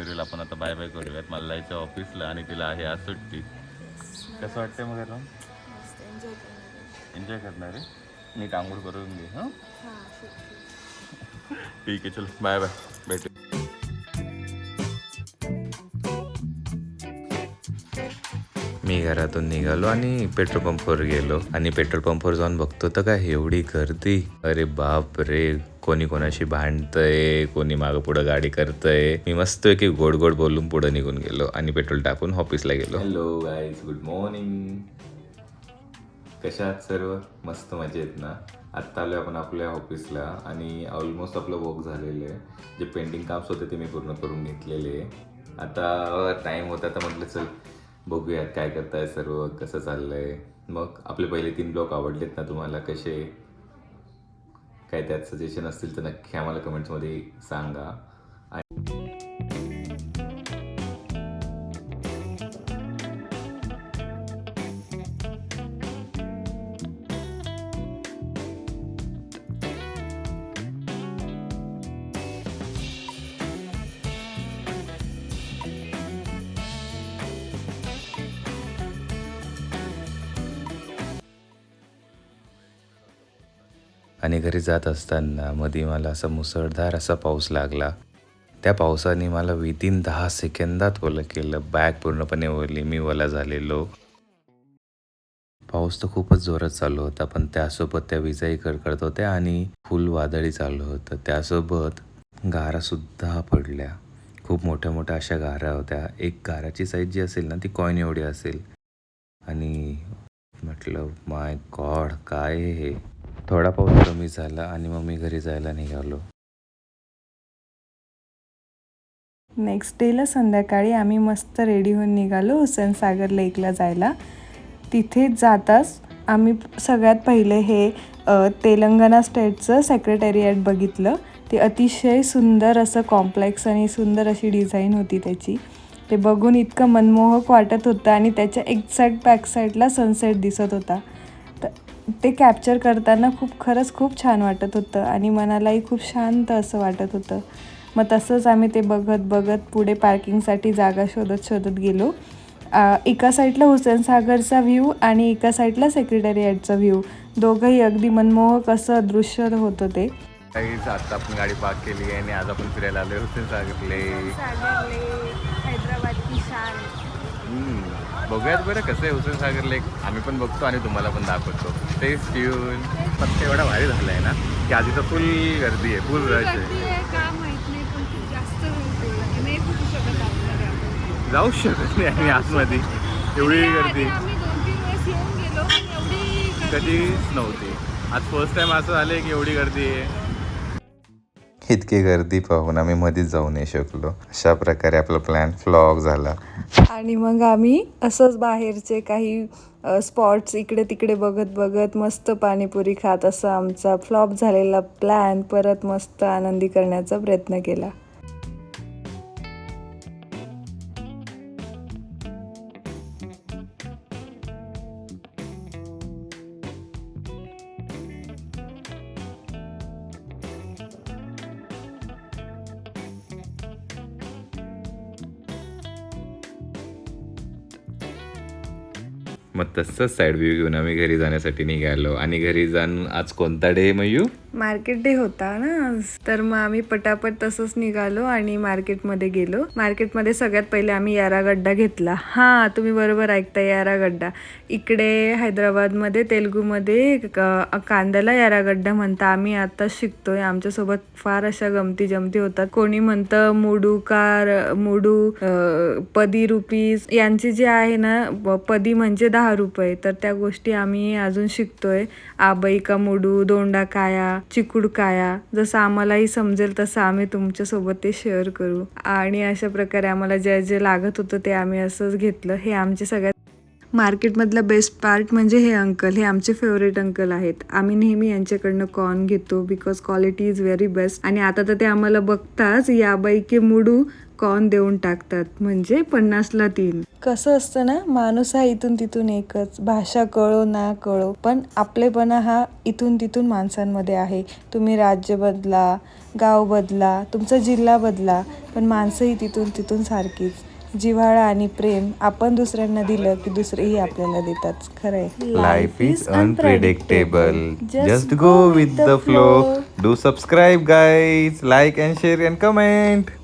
आपण आता bye bye करूयात. मला जायचं ऑफिसला आणि तिला आहे आज सुट्टी. कसं वाटतंय मग आता? एन्जॉय करणार आहे. नीट आंघोळ करून घे. हां ठीक आहे, चल बाय बाय, भेटू. मी घरातून निघालो आणि पेट्रोल पंपवर गेलो आणि पेट्रोल पंपवर जाऊन बघतो तर काय एवढी गर्दी. अरे बाप रे, कोणी कोणाशी भांडतंय, कोणी मागं पुढं गाडी करतंय. मी मस्त की गोड गोड बोलून पुढे निघून गेलो आणि पेट्रोल टाकून ऑफिसला गेलो. Hello guys, good morning. कशा आहात सर्व? मस्त मजेत ना? आत्ता आलो आपण आपल्या ऑफिसला आणि ऑलमोस्ट आपलं वर्क झालेलं आहे. जे पेंडिंग काम्स होते ते मी पूर्ण करून घेतलेले आहे. आता टाईम होता तर म्हटलं चल बघूयात काय करताय सर्व, कसं चाललंय. मग आपले पहिले 3 ब्लॉग आवडलेत ना तुम्हाला? कसे काय त्यात सजेशन असतील तर नक्की आम्हाला कमेंट्समध्ये सांगा. आणि घरी जात असताना मध्ये मला असा मुसळधार असा पाऊस लागला. त्या पावसाने मला विदिन 10 सेकंदात ओलं केलं. बॅग पूर्णपणे ओली, मी ओला झालेलो. पाऊस तर खूपच जोरात चालू होता, पण त्यासोबत त्या विजाही कडकडत होत्या आणि फुल वादळी चालू होतं. त्यासोबत गारासुद्धा पडल्या. खूप मोठ्या मोठ्या अशा गारा होत्या. एक गाराची साईज जी असेल ना ती कॉईन एवढी असेल. आणि म्हटलं माय गॉड, काय हे. थोडा पाऊस कमी झाला आणि मग मी घरी जायला निघालो. नेक्स्ट डेला संध्याकाळी आम्ही मस्त रेडी होऊन निघालो हुसेनसागर लेकला जायला. तिथे जाताच आम्ही सगळ्यात पहिले हे तेलंगणा स्टेटचं सेक्रेटरिएट बघितलं. ते अतिशय सुंदर असं कॉम्प्लेक्स आणि सुंदर अशी डिझाईन होती त्याची. ते बघून इतकं मनमोहक वाटत होतं आणि त्याच्या एक्झॅक्ट बॅकसाईडला सनसेट दिसत होता. तर ते कॅप्चर करताना खरंच खूप छान वाटत होतं आणि मनालाही खूप शांत असं वाटत होतं. मग तसंच आम्ही ते बघत बघत पुढे पार्किंगसाठी जागा शोधत शोधत गेलो. एका साईडला हुसेनसागरचा व्ह्यू आणि एका साईडला सेक्रेटरिएटचा व्ह्यू, दोघंही अगदी मनमोहक असं दृश्य होतं ते. आता आपण गाडी पार्क केली आहे आणि आज आपण फिरायला आलो हुसेनसागर लेक. हैदराबादची शान. बघूयात बरं कसं आहे हुसेनसागर लेक. आम्ही पण बघतो आणि तुम्हाला पण दाखवतो. Stay tune. फक्त एवढा भारी झाला आहे ना की आधी तर फुल गर्दी आहे, फुल रश आहे. जाऊ शकत नाही आणि आतमध्ये एवढी गर्दी कधीच नव्हती. आज फर्स्ट टाइम असं झालंय की एवढी गर्दी आहे. इतकी गर्दी पाहून आम्ही मध्येच जाऊ नाही शकलो. अशा प्रकारे आपला प्लॅन फ्लॉप झाला. आणि मग आम्ही असंच बाहेरचे काही स्पॉट्स इकडे तिकडे बघत बघत मस्त पाणीपुरी खात असा आमचा फ्लॉप झालेला प्लॅन परत मस्त आनंदी करण्याचा प्रयत्न केला. मग तसंच साईड व्ह्यू घेऊन आम्ही घरी जाण्यासाठी निघालो. आणि घरी जाऊन आज कोणता डे मयू? मार्केट डे होता ना, तर मग आम्ही पटापट तसंच निघालो आणि मार्केटमध्ये गेलो. मार्केटमध्ये सगळ्यात पहिले आम्ही यारागड्डा घेतला. हां, तुम्ही बरोबर ऐकता, यारागड्डा. इकडे हैदराबादमध्ये तेलुगूमध्ये कांद्याला यारागड्डा म्हणता. आम्ही आता शिकतोय. आमच्यासोबत फार अशा गमती जमती होतात. कोणी म्हणतं मुडू पदी रुपीज, यांची जी आहे ना पदी म्हणजे 10 रुपये. तर त्या गोष्टी आम्ही अजून शिकतोय. आबई का मुडू, दोंडा काया, चिकुड काया, जसं आम्हालाही समजेल तसं आम्ही तुमच्यासोबत ते शेअर करू. आणि अशा प्रकारे आम्हाला जे जे लागत होतं ते आम्ही असंच घेतलं. हे आमचे सगळ्यात मार्केटमधला बेस्ट पार्ट म्हणजे हे अंकल, हे आमचे फेवरेट अंकल आहेत. आम्ही नेहमी यांच्याकडनं कॉर्न घेतो because quality is very best. आणि आता तर ते आम्हाला बघताच याबाई के मुडू कॉर्न देऊन टाकतात, म्हणजे 50ला 3. कसं असतं ना, माणूस हा इथून तिथून एकच, भाषा कळो ना कळो, पण आपलेपणा हा इथून तिथून माणसांमध्ये आहे. तुम्ही राज्य बदला, गाव बदला, तुमचा जिल्हा बदला, पण माणसंही तिथून तिथून सारखीच. जिव्हाळा आणि प्रेम आपण दुसऱ्यांना दिलं की दुसरेही आपल्याला देतात. खरंय, Life is unpredictable. Just go with the flow. Do subscribe, guys. Like and share and comment.